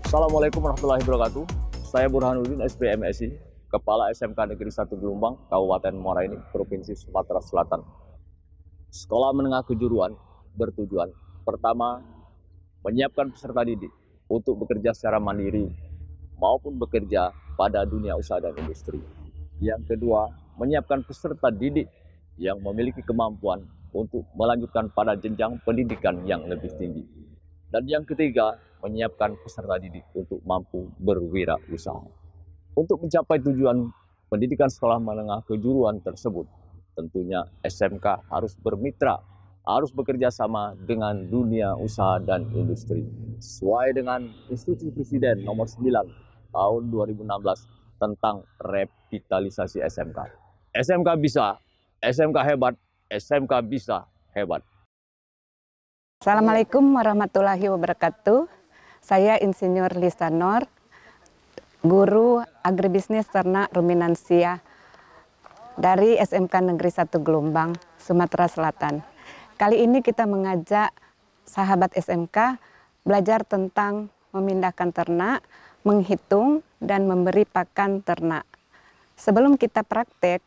Assalamualaikum warahmatullahi wabarakatuh. Saya Burhanuddin, SPMSI, Kepala SMK Negeri 1 Gelombang, Kabupaten Muara Enim, Provinsi Sumatera Selatan. Sekolah menengah kejuruan bertujuan pertama, menyiapkan peserta didik untuk bekerja secara mandiri maupun bekerja pada dunia usaha dan industri. Yang kedua, menyiapkan peserta didik yang memiliki kemampuan untuk melanjutkan pada jenjang pendidikan yang lebih tinggi. Dan yang ketiga, menyiapkan peserta didik untuk mampu berwirausaha. Untuk mencapai tujuan pendidikan sekolah menengah kejuruan tersebut, tentunya SMK harus bermitra, harus bekerja sama dengan dunia usaha dan industri. Sesuai dengan Instruksi Presiden nomor 9 tahun 2016 tentang revitalisasi SMK. SMK bisa, SMK hebat, SMK bisa hebat. Assalamualaikum warahmatullahi wabarakatuh. Saya Insinyur Lisa Nur, guru agribisnis ternak ruminansia dari SMK Negeri 1 Gelombang, Sumatera Selatan. Kali ini kita mengajak sahabat SMK belajar tentang memindahkan ternak, menghitung, dan memberi pakan ternak. Sebelum kita praktek,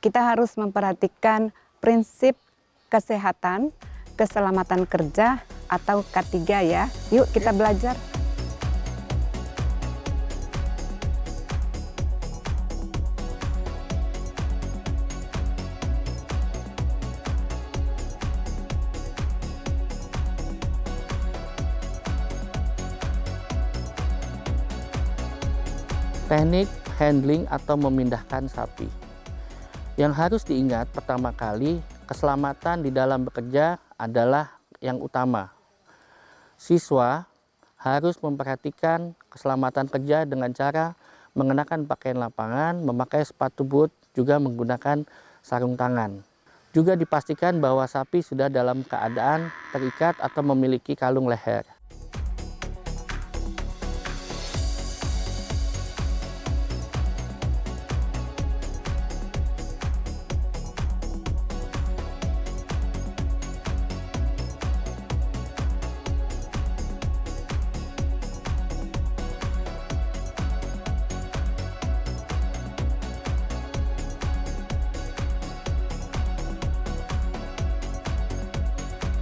kita harus memperhatikan prinsip kesehatan, keselamatan kerja atau K3 ya. Yuk kita belajar. Teknik handling atau memindahkan sapi. Yang harus diingat pertama kali, keselamatan di dalam bekerja adalah yang utama. Siswa harus memperhatikan keselamatan kerja dengan cara mengenakan pakaian lapangan, memakai sepatu boot, juga menggunakan sarung tangan. Juga dipastikan bahwa sapi sudah dalam keadaan terikat atau memiliki kalung leher.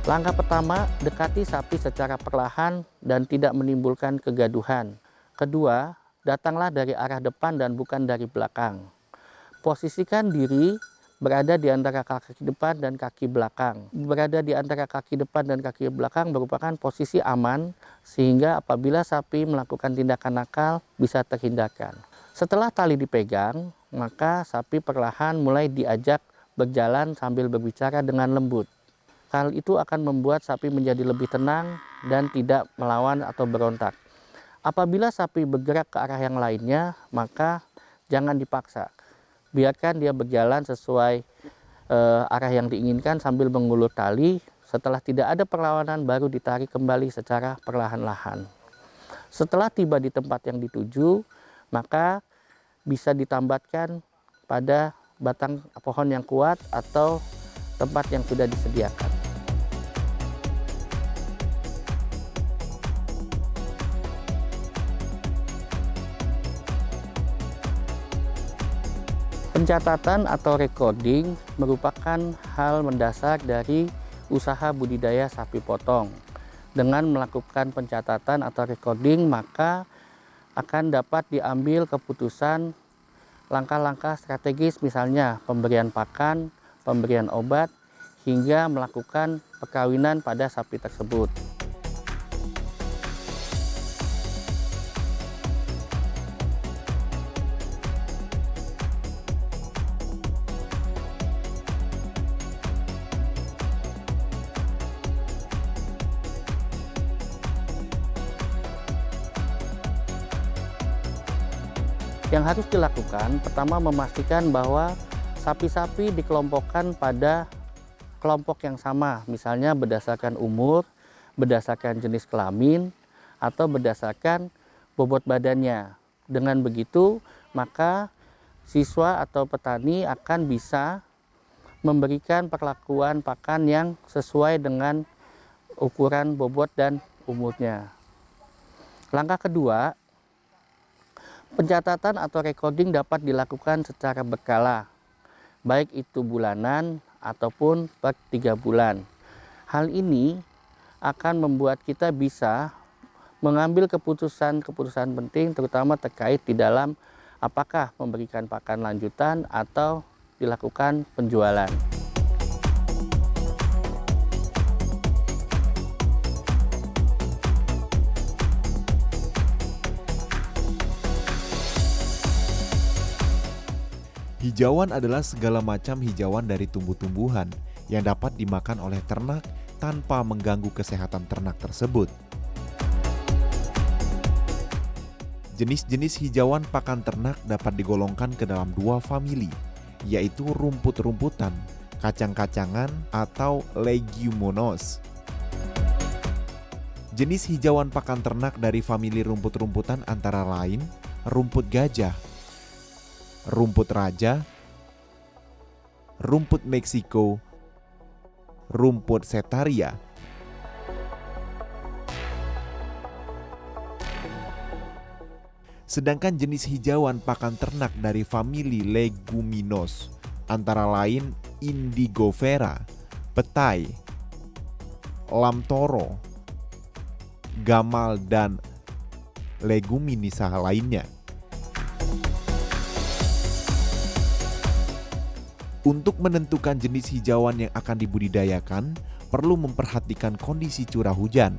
Langkah pertama, dekati sapi secara perlahan dan tidak menimbulkan kegaduhan. Kedua, datanglah dari arah depan dan bukan dari belakang. Posisikan diri berada di antara kaki depan dan kaki belakang. Berada di antara kaki depan dan kaki belakang merupakan posisi aman, sehingga apabila sapi melakukan tindakan nakal bisa terhindarkan. Setelah tali dipegang, maka sapi perlahan mulai diajak berjalan sambil berbicara dengan lembut. Hal itu akan membuat sapi menjadi lebih tenang dan tidak melawan atau berontak. Apabila sapi bergerak ke arah yang lainnya, maka jangan dipaksa. Biarkan dia berjalan sesuai arah yang diinginkan sambil mengulur tali. Setelah tidak ada perlawanan, baru ditarik kembali secara perlahan-lahan. Setelah tiba di tempat yang dituju, maka bisa ditambatkan pada batang pohon yang kuat atau tempat yang sudah disediakan. Pencatatan atau recording merupakan hal mendasar dari usaha budidaya sapi potong. Dengan melakukan pencatatan atau recording, maka akan dapat diambil keputusan langkah-langkah strategis, misalnya pemberian pakan, pemberian obat, hingga melakukan perkawinan pada sapi tersebut. Yang harus dilakukan, pertama memastikan bahwa sapi-sapi dikelompokkan pada kelompok yang sama, misalnya berdasarkan umur, berdasarkan jenis kelamin, atau berdasarkan bobot badannya. Dengan begitu, maka siswa atau petani akan bisa memberikan perlakuan pakan yang sesuai dengan ukuran bobot dan umurnya. Langkah kedua, pencatatan atau recording dapat dilakukan secara berkala, baik itu bulanan ataupun per 3 bulan. Hal ini akan membuat kita bisa mengambil keputusan-keputusan penting, terutama terkait di dalam apakah memberikan pakan lanjutan atau dilakukan penjualan. Hijauan adalah segala macam hijauan dari tumbuh-tumbuhan yang dapat dimakan oleh ternak tanpa mengganggu kesehatan ternak tersebut. Jenis-jenis hijauan pakan ternak dapat digolongkan ke dalam 2 famili, yaitu rumput-rumputan, kacang-kacangan, atau leguminous. Jenis hijauan pakan ternak dari famili rumput-rumputan antara lain rumput gajah, rumput raja, rumput Meksiko, rumput setaria. Sedangkan jenis hijauan pakan ternak dari famili leguminous antara lain indigofera, petai, lamtoro, gamal, dan leguminisa lainnya. Untuk menentukan jenis hijauan yang akan dibudidayakan, perlu memperhatikan kondisi curah hujan,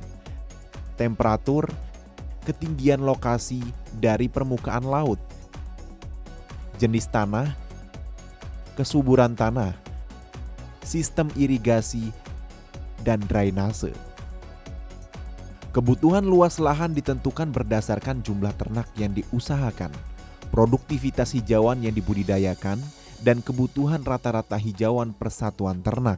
temperatur, ketinggian lokasi dari permukaan laut, jenis tanah, kesuburan tanah, sistem irigasi, dan drainase. Kebutuhan luas lahan ditentukan berdasarkan jumlah ternak yang diusahakan, produktivitas hijauan yang dibudidayakan, dan kebutuhan rata-rata hijauan persatuan ternak.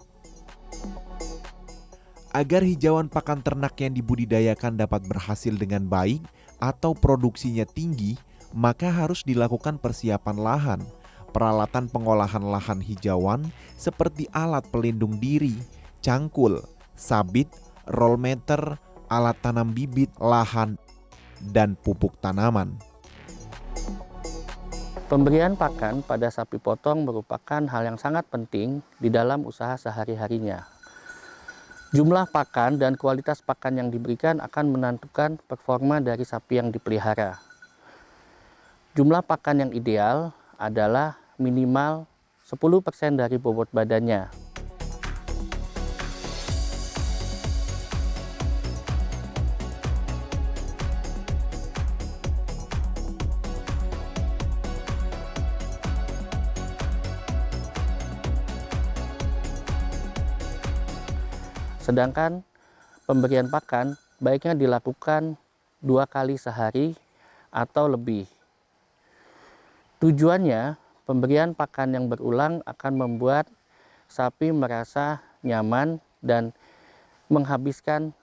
Agar hijauan pakan ternak yang dibudidayakan dapat berhasil dengan baik atau produksinya tinggi, maka harus dilakukan persiapan lahan, peralatan pengolahan lahan hijauan seperti alat pelindung diri, cangkul, sabit, roll meter, alat tanam bibit, lahan, dan pupuk tanaman. Pemberian pakan pada sapi potong merupakan hal yang sangat penting di dalam usaha sehari-harinya. Jumlah pakan dan kualitas pakan yang diberikan akan menentukan performa dari sapi yang dipelihara. Jumlah pakan yang ideal adalah minimal 10% dari bobot badannya. Sedangkan pemberian pakan baiknya dilakukan 2 kali sehari atau lebih. Tujuannya, pemberian pakan yang berulang akan membuat sapi merasa nyaman dan menghabiskan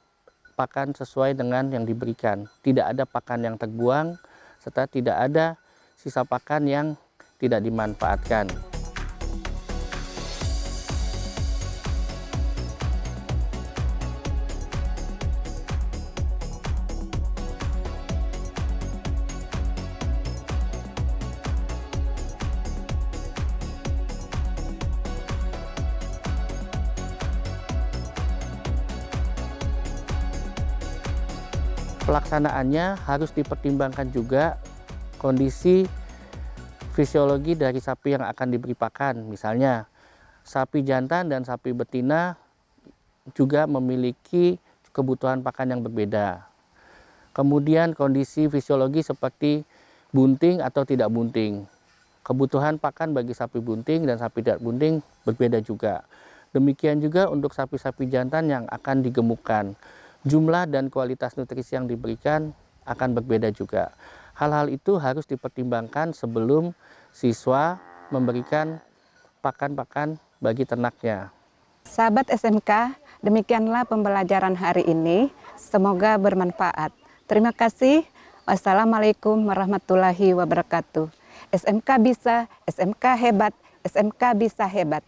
pakan sesuai dengan yang diberikan. Tidak ada pakan yang terbuang, serta tidak ada sisa pakan yang tidak dimanfaatkan. Pelaksanaannya harus dipertimbangkan juga kondisi fisiologi dari sapi yang akan diberi pakan. Misalnya, sapi jantan dan sapi betina juga memiliki kebutuhan pakan yang berbeda. Kemudian kondisi fisiologi seperti bunting atau tidak bunting. Kebutuhan pakan bagi sapi bunting dan sapi tidak bunting berbeda juga. Demikian juga untuk sapi-sapi jantan yang akan digemukkan. Jumlah dan kualitas nutrisi yang diberikan akan berbeda juga. Hal-hal itu harus dipertimbangkan sebelum siswa memberikan pakan-pakan bagi ternaknya. Sahabat SMK, demikianlah pembelajaran hari ini. Semoga bermanfaat. Terima kasih. Wassalamualaikum warahmatullahi wabarakatuh. SMK bisa, SMK hebat, SMK bisa hebat.